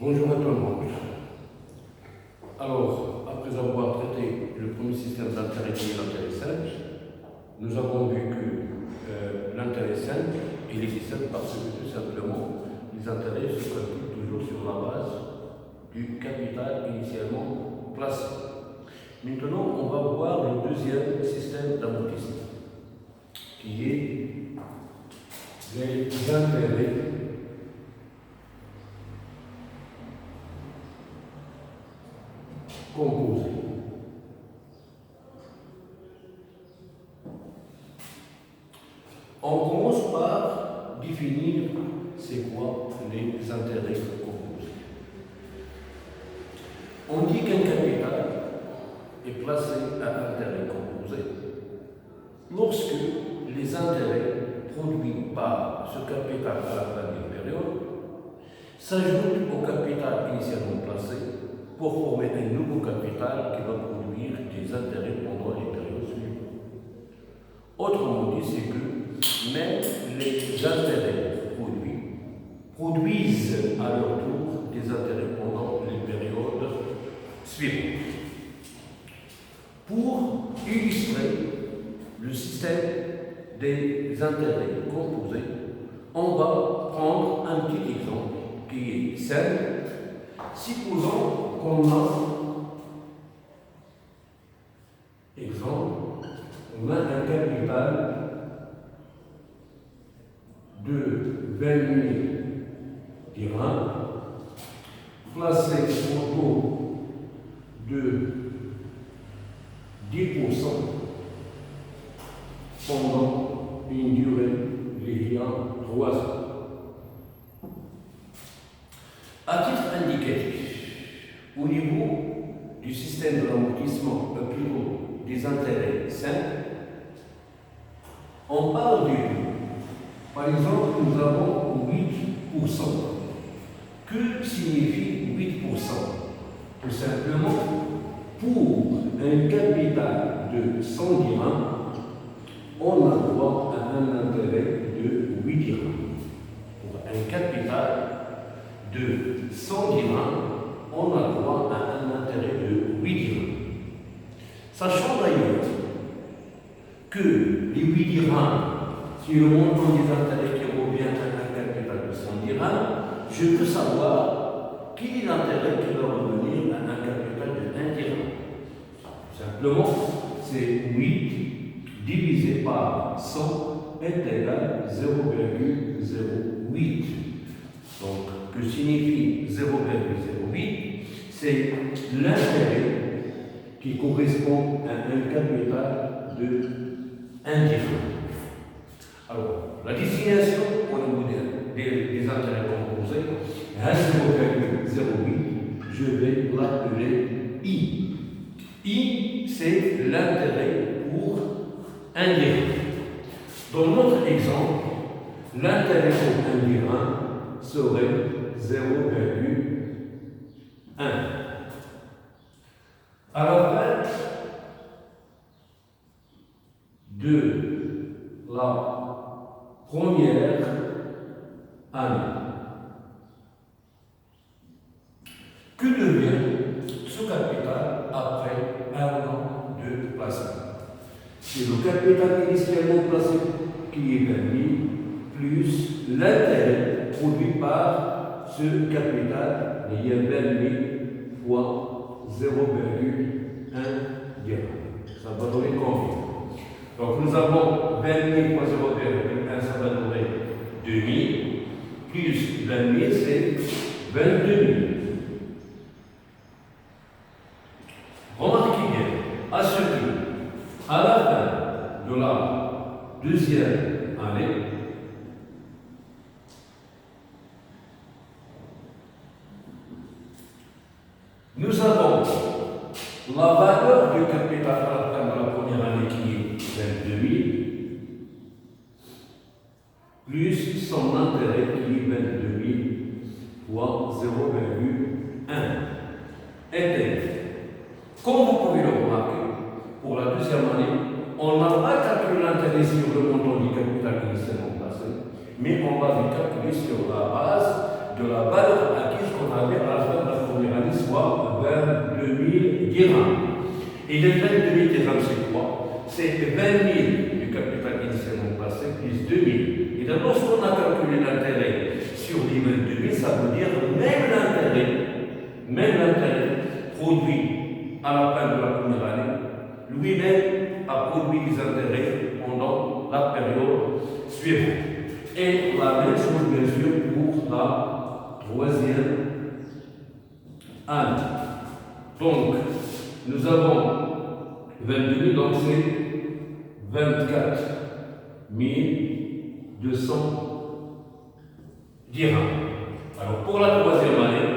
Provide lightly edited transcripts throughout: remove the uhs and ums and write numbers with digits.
Bonjour à tout le monde. Alors, après avoir traité le premier système d'intérêt qui est l'intérêt simple, nous avons vu que l'intérêt simple, il existe parce que tout simplement, les intérêts se calculent toujours sur la base du capital initialement placé. Maintenant, on va voir le deuxième système d'amortissement, qui est les intérêts composés. On commence par définir c'est quoi les intérêts composés. On dit qu'un capital est placé à intérêt composé lorsque les intérêts produits par ce capital à la fin d'une période s'ajoutent au capital initialement placé pour former un nouveau capital qui va produire des intérêts pendant les périodes suivantes. Autrement dit, c'est que même les intérêts produisent à leur tour des intérêts pendant les périodes suivantes. Pour illustrer le système des intérêts composés, on va prendre un petit exemple qui est simple. Supposons qu'on a un capital de 20 000 dirhams placé au taux de 10% pendant une durée d'ayant 3 ans. À titre indicatif, au niveau du système de l'amortissement, plutôt des intérêts simples, on parle du taux. Par exemple, nous avons 8%. Que signifie 8%? Tout simplement, pour un capital de 100 dirhams, on a droit à un intérêt de 8 dirhams. Pour un capital de 100 dirhams, on a droit à un intérêt de 8 dirhams. Sachant d'ailleurs que les 8 dirhams, si le montant des intérêts qui revient à un capital de 100 dirhams, je veux savoir quel est l'intérêt qui va revenir à un capital de 1 dirham. Simplement, c'est 8 divisé par 100 est égal à 0,08. Donc, que signifie 0,08? C'est l'intérêt qui correspond à un capital de 1 dirham. Alors, la destination au niveau des intérêts composés, à 0,08, je vais l'appeler I. I, c'est l'intérêt pour 1 dirham. Dans notre exemple, l'intérêt pour 1 dirham serait 0,1. À la fin de la première année, que devient ce capital après 1 an de placement? C'est le capital initialement placé qui est permis, plus l'intérêt produit par ce capital, il y a 20 000 fois 0,1 dirham. Ça va donner combien? Donc nous avons 20 000 fois 0,1, ça va donner 2 000, plus 20 000, c'est 22 000. Remarquez bien, à ce que, à la fin de la deuxième année, nous avons la valeur du capital à la fin de la première année qui est 22 000, plus son intérêt qui est 22 000 fois 0,1 est. Comme vous pouvez le remarquer, pour la deuxième année, on n'a pas calculé l'intérêt sur le montant du capital initialement placé, mais on va le calculer sur la base de la valeur acquise qu'on avait à la fin de la première année, soit 22 000 dirhams. Et les 22 000 dirhams, c'est quoi? C'est 20 000 du capital initialement placé plus 2 000. Et donc, lorsqu'on a calculé l'intérêt sur les 22 000, ça veut dire même l'intérêt produit à la fin de la première année, lui-même a produit des intérêts pendant la période suivante. Et la même chose, bien sûr, pour la troisième année. Donc, nous avons 22 000, donc c'est 24 200 dirhams. Alors, pour la troisième année,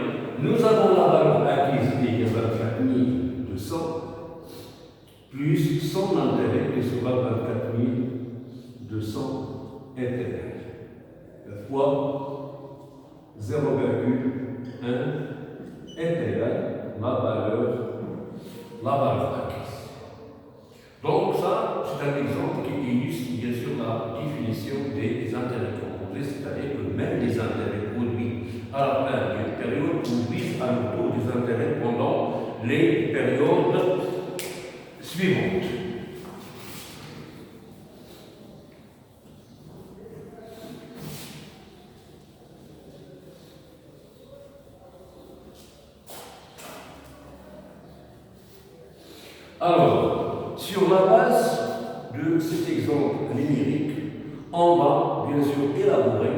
nous avons la valeur acquise qui est 24 200 plus son intérêt qui sera 24 200 intérêts. Fois 0,1 est égal à la valeur acquise. Donc ça, c'est un exemple qui illustre bien sûr la définition des intérêts composés, c'est-à-dire que même les intérêts produits à la fin d'une période produisent à leur tour des intérêts pendant les périodes suivantes. Alors, sur la base de cet exemple numérique, on va bien sûr élaborer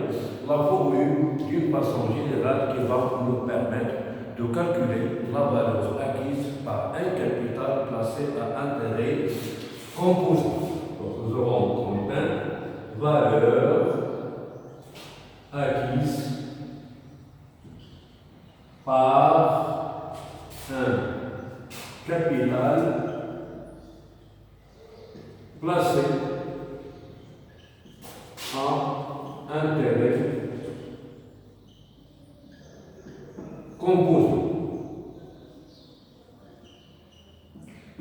la formule d'une façon générale qui va nous permettre de calculer la valeur acquise par un capital placé à intérêt composé. Donc, nous aurons comme un valeur acquise par un capital placé à intérêt composé.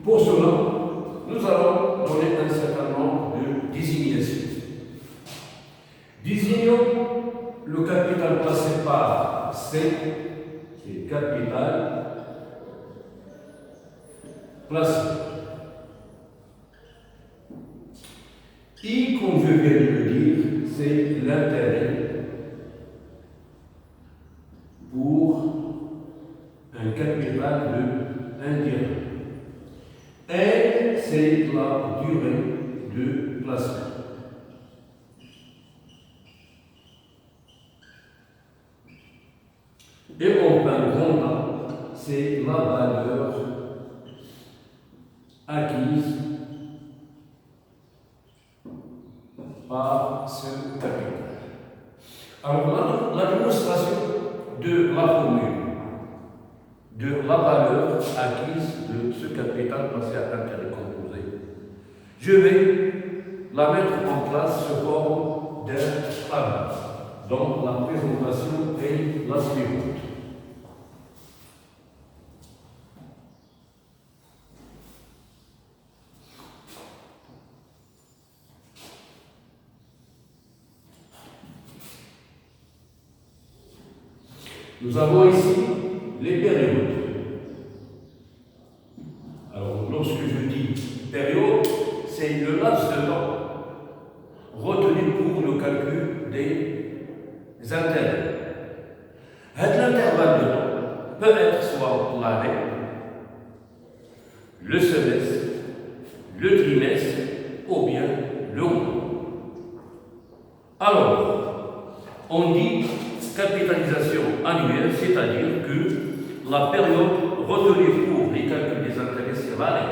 Pour cela, nous allons donner un certain nombre de désignations. Désignons le capital placé par C, qui est capital placé. I, comme je viens de le dire, c'est l'intérêt pour un capital de 1 dirham. L, c'est la durée de placement. Et enfin, grand A, c'est la valeur acquise par ce capital. Alors, la démonstration de la formule de la valeur acquise de ce capital placé à intérêt composé, je vais la mettre en place sous forme d'un tableau. Donc, la présentation est la suivante. Nous avons ici les périodes. Alors, lorsque je dis période, c'est le laps de temps retenu pour le calcul des intérêts. L'intervalle de temps peut être soit l'année, le semestre, le trimestre ou bien le mois. Alors, on dit capitalisation annuelle, c'est-à-dire que la période retenue pour les calculs des intérêts, c'est l'année.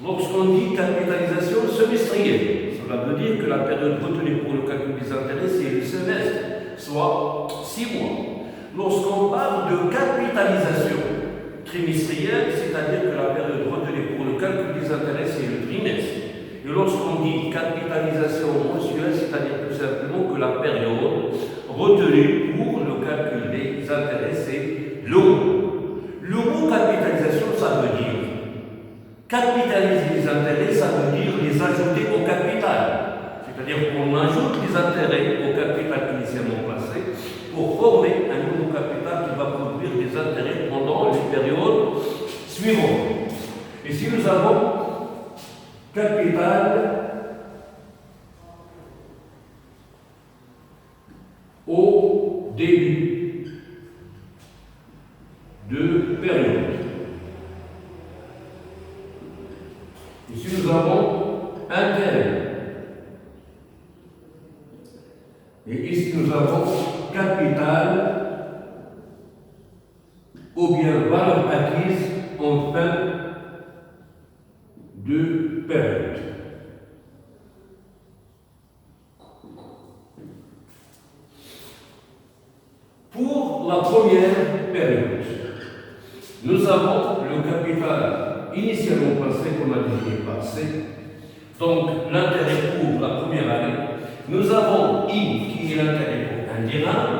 Lorsqu'on dit capitalisation semestrielle, cela veut dire que la période retenue pour le calcul des intérêts, c'est le semestre, soit 6 mois. Lorsqu'on parle de capitalisation trimestrielle, c'est-à-dire que la période retenue pour le calcul des intérêts, c'est le trimestre. Et lorsqu'on dit capitalisation mensuelle, c'est-à-dire tout simplement que la période retenue pour le calcul des intérêts, c'est le mois. Le mot capitalisation, ça veut dire capitaliser les intérêts, ça veut dire les ajouter au capital. C'est-à-dire qu'on ajoute les intérêts au capital initialement placé pour former un nouveau capital qui va produire des intérêts pendant les périodes suivantes. Et si nous avons capital au début de période, ici nous avons intérêt. Et ici nous avons capital ou bien valeur acquise en fin de période. Pour la première période, nous avons le capital initialement placé qu'on a dit passé, donc l'intérêt pour la première année. Nous avons I qui est l'intérêt pour un dirham,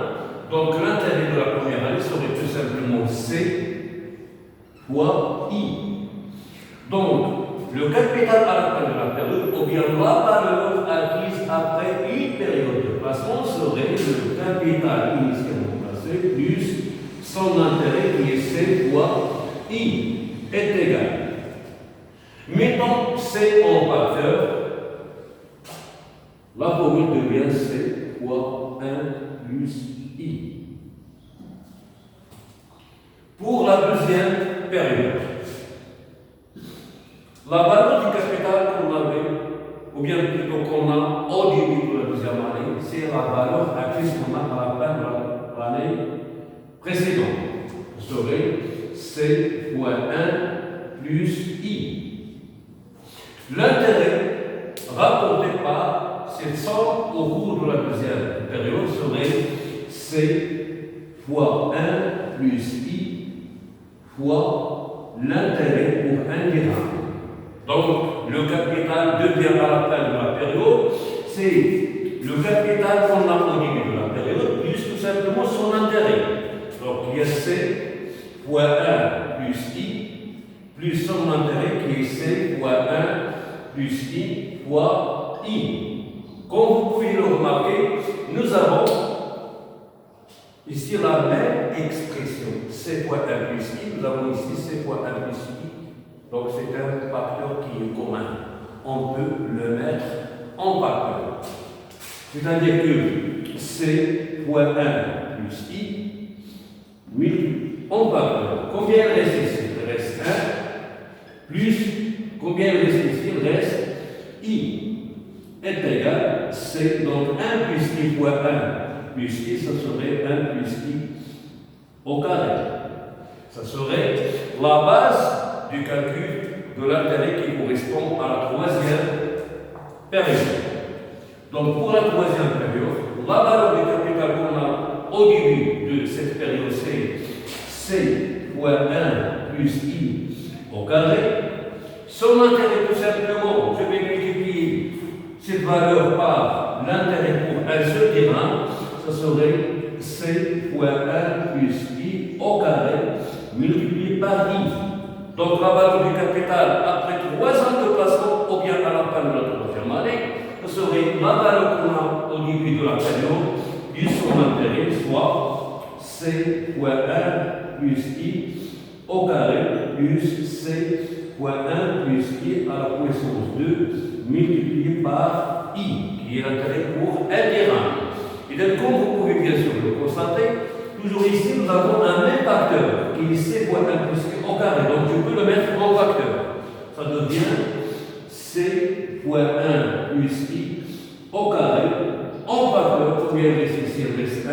donc l'intérêt de la première année serait tout simplement C fois I. Donc, le capital à la fin de la période, ou bien la valeur acquise après une période de placement serait le capital initialement placé plus son intérêt qui est C fois I est égal. Mettons C en facteur, la formule devient C fois 1 plus I. Pour la deuxième période, la valeur du capital qu'on avait, ou bien plutôt qu'on a au début de la deuxième année, c'est la valeur acquise qu'on a à la fin de l'année précédente. Vous saurez C fois 1 plus I. L'intérêt rapporté par cette somme au cours de la deuxième période serait C fois 1 plus I fois l'intérêt pour un dirham. Donc, le capital devient à la fin de la période, c'est le capital qu'on a au début de la période, plus tout simplement son intérêt. Donc, il y a C fois 1 plus I, plus son intérêt qui est C fois 1 plus I fois I. Comme vous pouvez le remarquer, nous avons ici la même expression, C fois 1 plus I, nous avons ici C fois 1 plus I. Donc c'est un facteur qui est commun. On peut le mettre en facteur. C'est-à-dire que C fois 1 plus I, oui, en facteur. Combien reste ici? Il reste 1 plus, combien reste ici? Il reste I est égal C. Donc 1 plus I fois 1 plus I, ça serait 1 plus I au carré. Ça serait la base du calcul de l'intérêt qui correspond à la troisième période. Donc pour la troisième période, la valeur du capital qu'on a au début de cette période, c'est C fois 1 plus I au carré. Son intérêt, tout simplement, je vais multiplier cette valeur par l'intérêt pour un seul dirham, ça serait C fois 1 plus I au carré multiplié par I. Donc la valeur du capital après 3 ans de placement ou bien à la fin de la troisième année, ce serait la valeur qu'on a au début de la période plus son intérêt, soit C fois 1 plus I au carré plus C fois 1 plus I à la puissance 2 multiplié par I, qui est l'intérêt pour un dirham. Et donc comme vous pouvez bien sûr le constater, toujours ici, nous avons un même facteur qui est C fois 1 plus I au carré. Donc, je peux le mettre en facteur. Ça devient C fois 1 plus I au carré en facteur. Combien il reste ici? Il reste 1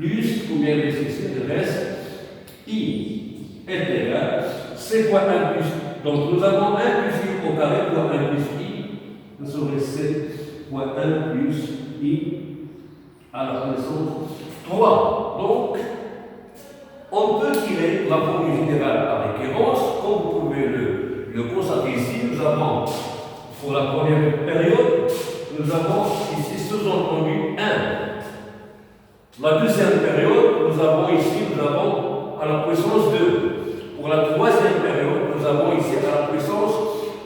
plus combien il reste ici? Il reste I est égal C fois 1 plus I. Donc, nous avons 1 plus I au carré fois 1 plus I. Ça serait C fois 1 plus I à la puissance 3. Donc, on peut tirer la formule générale par récurrence. Comme vous pouvez le constater ici, nous avons, pour la première période, nous avons ici sous-entendu 1. La deuxième période, nous avons ici, à la puissance 2. Pour la troisième période, nous avons ici à la puissance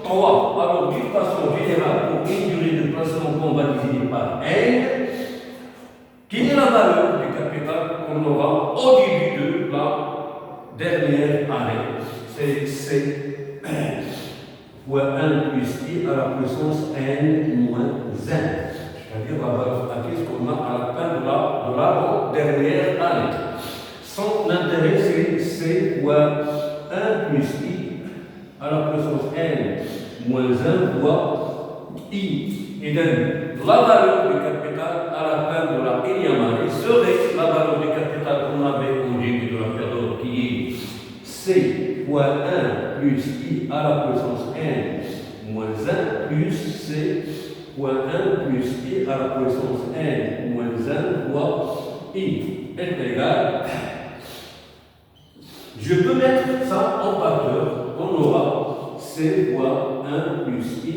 3. Alors, d'une façon générale, pour une durée de placement qu'on va diviser par N, quelle est la valeur du au début de la dernière année. C'est C fois 1 plus I à la puissance N moins 1. C'est-à-dire la valeur acquise qu'on a à la fin de l'avant-dernière année. Son intérêt, c'est C fois 1 plus I à la puissance N moins 1 fois I. Et donc, la valeur du capital à la fin de la énième année serait la valeur du capital qu'on avait au début de la période qui est C fois 1 plus I à la puissance N moins 1 plus C fois 1 plus I à la puissance N moins 1 fois I est égal. Je peux mettre ça en facteur. On aura C fois 1 plus I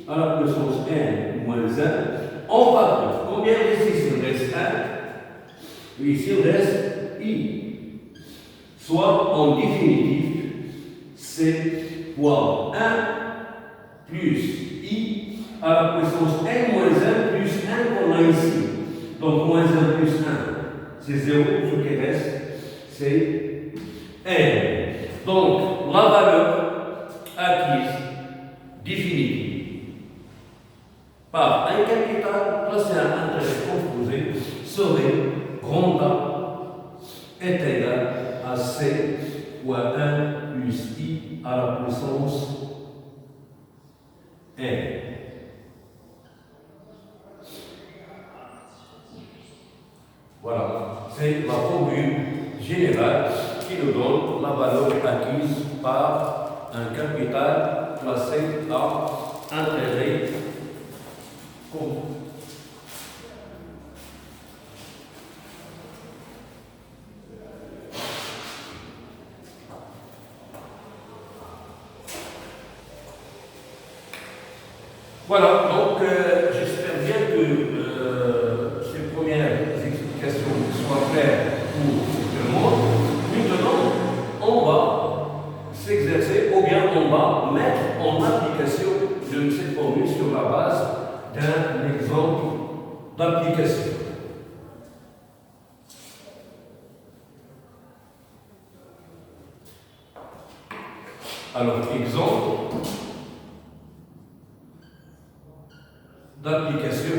à la puissance N moins 1 en facteur. Combien reste ici? Il reste 1. Ici, il reste I. Soit en définitive, C fois 1 plus I à la puissance N moins 1 plus 1 qu'on a ici. Donc moins 1 plus 1, c'est 0. Ce qui reste, c'est N. Donc la valeur acquise définitive par un capital placé à un intérêt composé serait grand A est égal à C fois 1 plus I à la puissance N. Voilà, c'est la formule générale qui nous donne la valeur acquise par un capital placé à intérêt composé. Voilà, donc j'espère bien que ces premières explications soient claires pour tout le monde. Maintenant, on va s'exercer ou bien on va mettre en application de cette formule sur la base d'un exemple d'application. Alors, exemple d'application.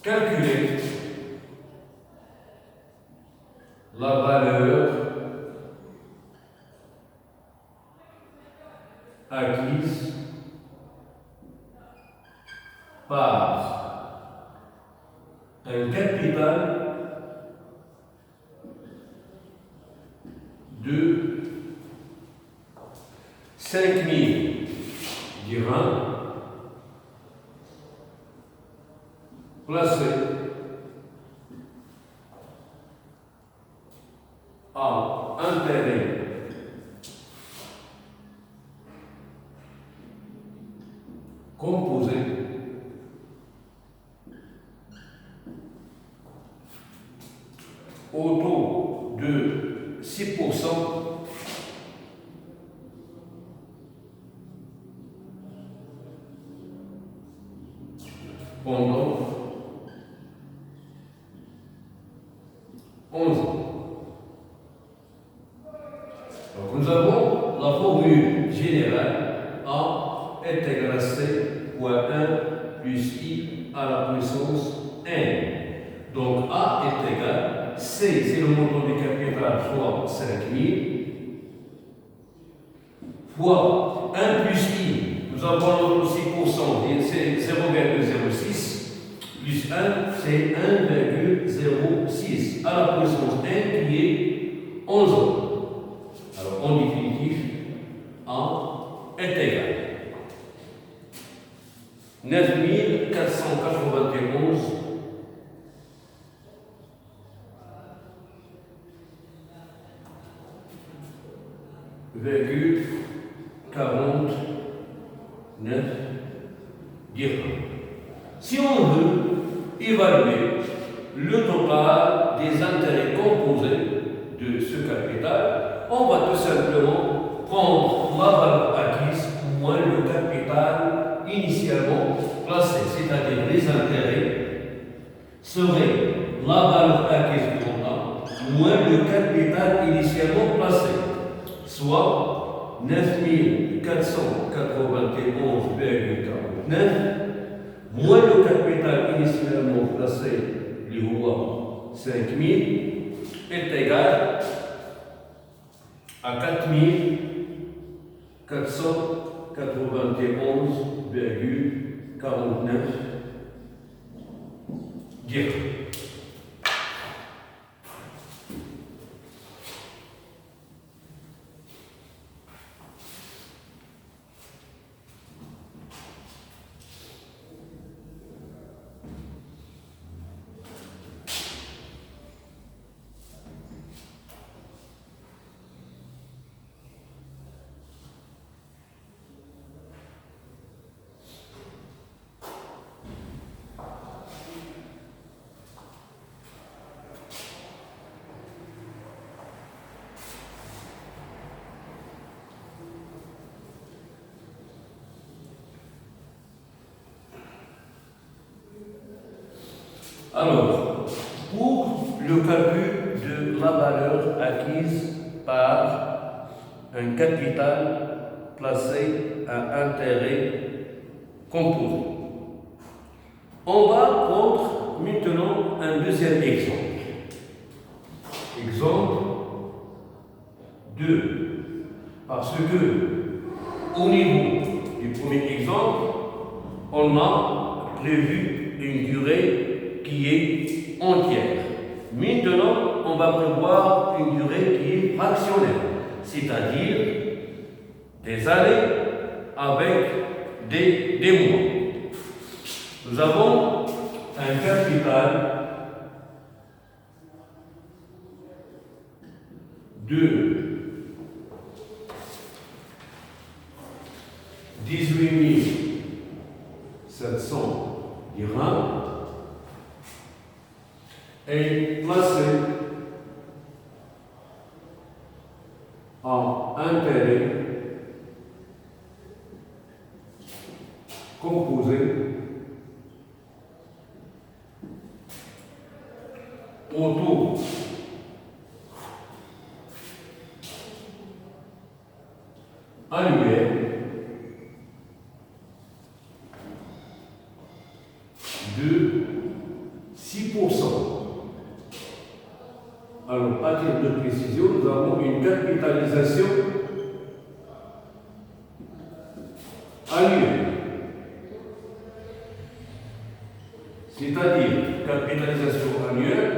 Calculer la valeur acquise par un capital de 5000 dirhams placé à intérêt composé au taux de 6% pendant 11 ans. Donc nous avons la formule générale A est égal à C fois 1 plus I à la puissance N. Donc A est égal, C c'est le montant du capital, soit 5000, fois 1 plus I, nous avons notre 6%, c'est 0,06, plus 1, c'est 1,06, à la puissance N qui est 11 ans. Alors en définitive, A est égal 9491 49 dirhams. Si on veut évaluer le total des intérêts composés de ce capital, on va tout simplement prendre la valeur acquise moins le capital initialement placé, c'est-à-dire les intérêts serait la valeur acquise du montant moins le capital initialement placé, soit 9491,49 moins le capital initialement placé, les rois 5000, est égal à 4491,49 dirhams. Alors, pour le calcul de la valeur acquise par un capital placé à intérêt composé, on va prendre maintenant un deuxième exemple. Exemple 2. Parce que, au niveau du premier exemple, on a prévu une durée qui est entière. Maintenant, on va prévoir une durée qui est fractionnelle, c'est-à-dire des années avec des mois. Nous avons un capital de 18 700 dirhams est placé en intérêt composé au taux annuel de 6%. Alors, à titre de précision, nous avons une capitalisation annuelle. C'est-à-dire, capitalisation annuelle,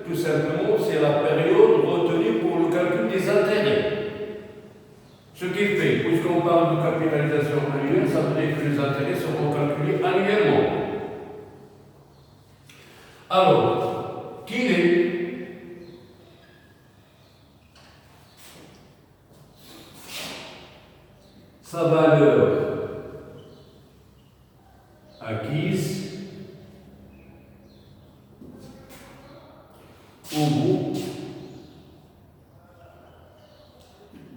tout simplement, c'est la période retenue pour le calcul des intérêts. Ce qui fait, puisqu'on parle de capitalisation annuelle, ça veut dire que les intérêts seront calculés annuellement. Alors, qu'il est sa valeur acquise au bout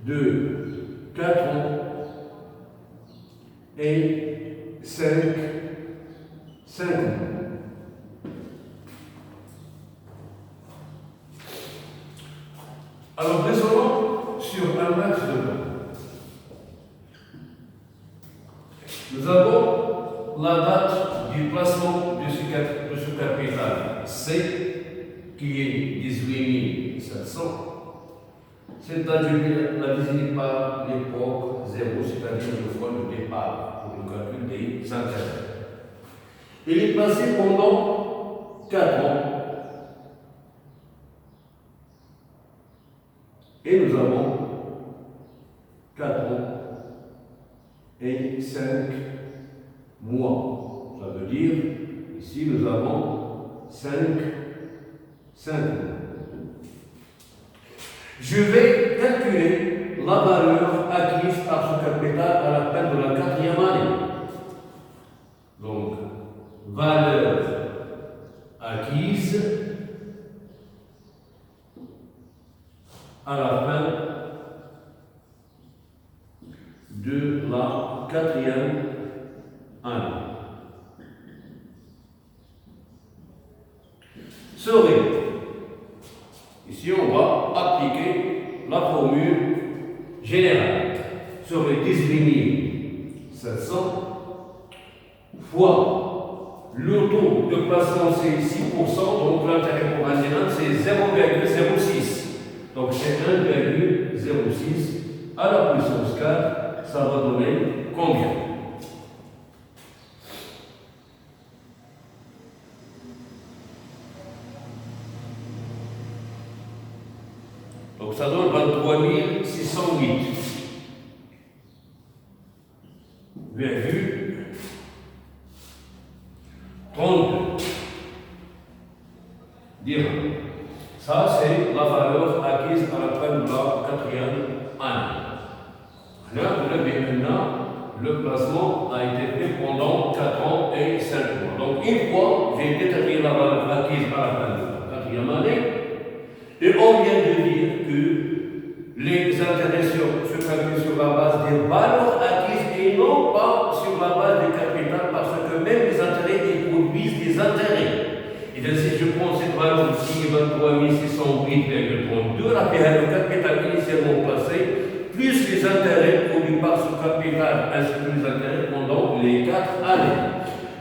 de 4 ans et 5 ans. Alors, raisonnons sur un max de temps. Nous avons la date du placement de ce capital C, qui est 18 700. Cette date, je la désigne par l'époque 0, c'est-à-dire le point de départ pour le calcul des intérêts. Il est placé pendant 4 ans. Et nous avons 4 ans et 5 mois. Ça veut dire, ici nous avons 5 mois. Je vais calculer la valeur acquise par ce capital à la fin de la 4e année. Donc, valeur acquise à la fin de la 4e année. serait, ici on va appliquer la formule générale, serait 18 700 fois le taux de placement c'est 6%, donc l'intérêt conventionnel c'est 0,06. Donc c'est 1,06 à la puissance 4, ça va donner combien? Donc ça donne 23 608, virgule 32 dirhams. Ça, c'est la valeur acquise à la fin de la 4e année. Là, vous avez maintenant, le placement a été fait pendant 4 ans et 5 mois. Donc, une fois, j'ai déterminé la valeur acquise à la fin de la 4e année, et on vient de dire que les intérêts se calculent sur la base des valeurs acquises et non pas sur la base du capital, parce que même les intérêts ils produisent des intérêts. Et donc, si je prends cette valeur ici, 23 608,32, la période de capital initialement placé, plus les intérêts produits par ce capital, ainsi que les intérêts pendant les 4 années.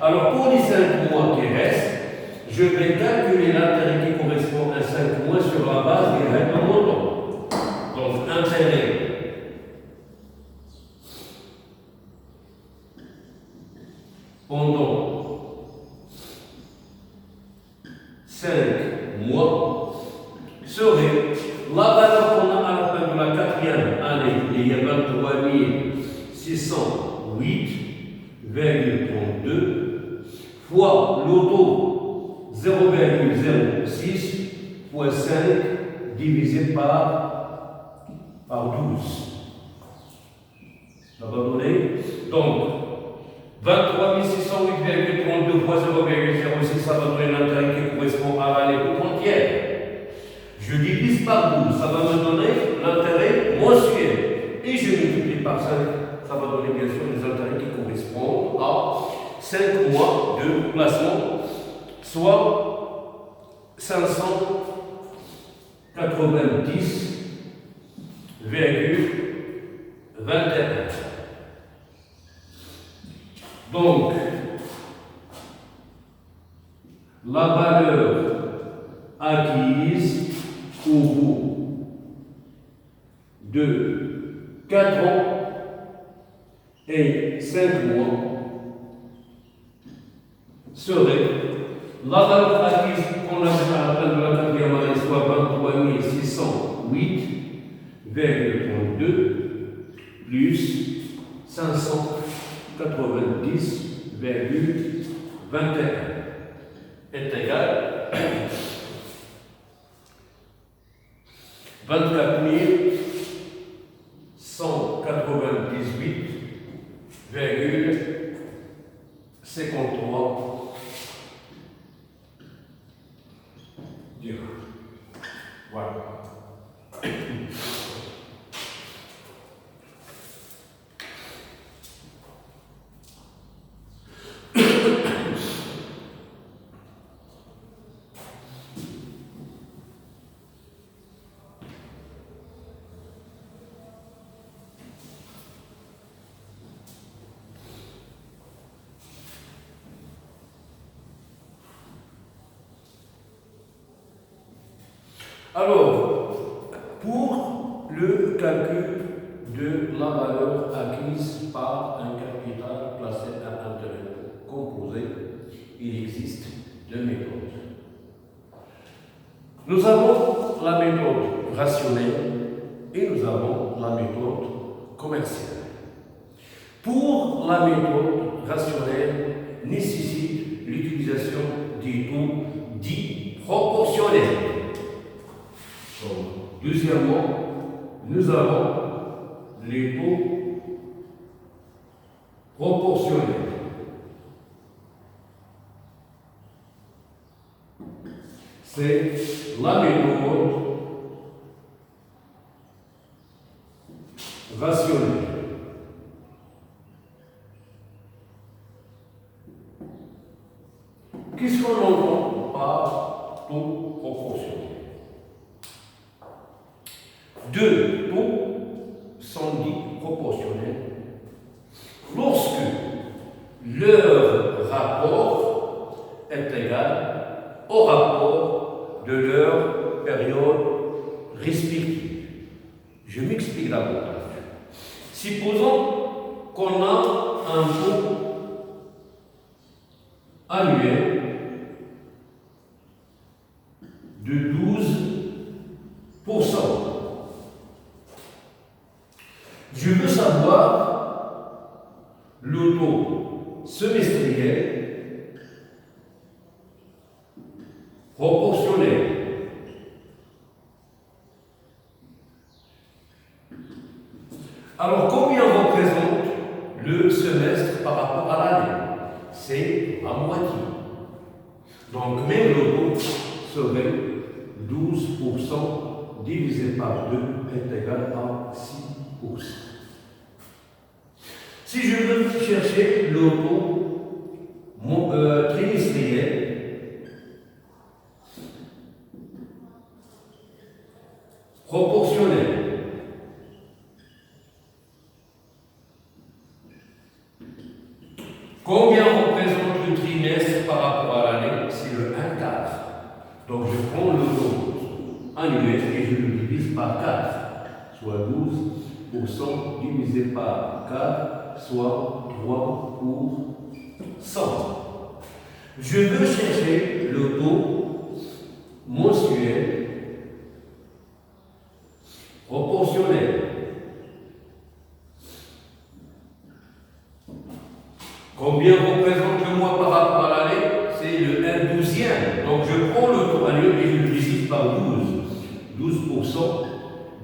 Alors, pour les 5 mois qui restent, je vais calculer l'intérêt qui correspond à 5 mois sur la base des règles montantes. Donc, intérêt pendant 5 mois serait la valeur qu'on a à la fin de la 4e année, il y a 23 608,32 fois le taux 0,06 fois 5 divisé par 12. Ça va donner donc 23 608,32 fois 0,06, ça va donner l'intérêt qui correspond à l'année toute entière. Je divise par 12, ça va me donner l'intérêt mensuel. Et je multiplie par 5, ça va donner bien sûr les intérêts qui correspondent à 5 mois de placement, soit 590,21. Donc, la valeur acquise au bout de 4 ans et 5 mois serait la valeur acquise qu'on a à la fin de la 4e année, soit 23 608,32 plus 590,21 est égal 24 198,53 dirhams. Voilà. Alors, pour le calcul de la valeur acquise par un capital placé à intérêt composé, il existe 2 méthodes. Nous avons la méthode rationnelle et nous avons la méthode commerciale. Pour la méthode rationnelle, nécessite l'utilisation des taux dits proportionnels. Donc, deuxièmement, nous avons les taux proportionnels. C'est la méthode rationnelle. Qu'est-ce qu'on entend par taux proportionnels. Deux taux sont dits proportionnels lorsque leur rapport est égal au rapport de leur période respective. Je m'explique d'abord. Supposons qu'on a un taux annuel de 12%. Je veux savoir le taux semestriel proportionnel. Alors, combien représente le semestre par rapport à l'année? C'est la moitié. Donc, même le taux serait 12% divisé par 2 est égal à 6%. Si je veux chercher le taux trimestriel proportionnel, combien représente le trimestre par rapport à l'année? C'est le 1/4. Donc je prends le taux annuel et je le divise par 4, soit 12% divisé par 4, soit 3 pour 100. Je veux chercher le taux mensuel proportionnel. Combien représente le mois par rapport à l'année? C'est le 1/12. Donc je prends le taux annuel et je le divise par 12. 12%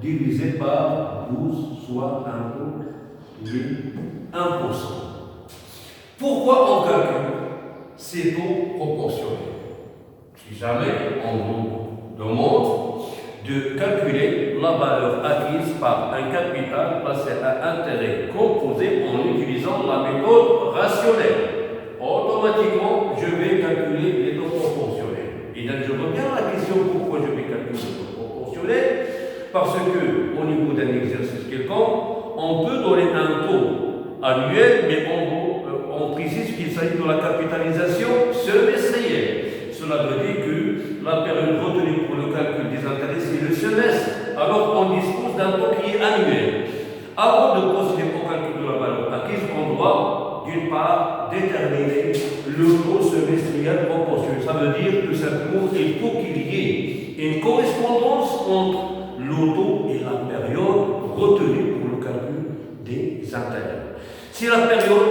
divisé par 12, soit un taux de 1%. Pourquoi on calcule ces taux proportionnels? Si jamais on vous demande de calculer la valeur acquise par un capital placé à intérêt composé en utilisant la méthode rationnelle, automatiquement, je vais calculer les taux proportionnels. Et donc, je reviens à la question pourquoi je vais calculer les taux proportionnels. Parce que, au niveau d'un exercice quelconque, on peut donner un taux annuel, mais on précise qu'il s'agit de la capitalisation semestrielle. Cela veut dire que la période retenue pour le calcul des intérêts, c'est le semestre. Alors, on dispose d'un taux qui est annuel. Avant de procéder au calcul de la valeur acquise, on doit, d'une part, déterminer le taux semestriel proportionnel. Ça veut dire que simplement, il faut qu'il y ait une correspondance entre le taux et la période retenue pour le calcul des intérêts. Si la période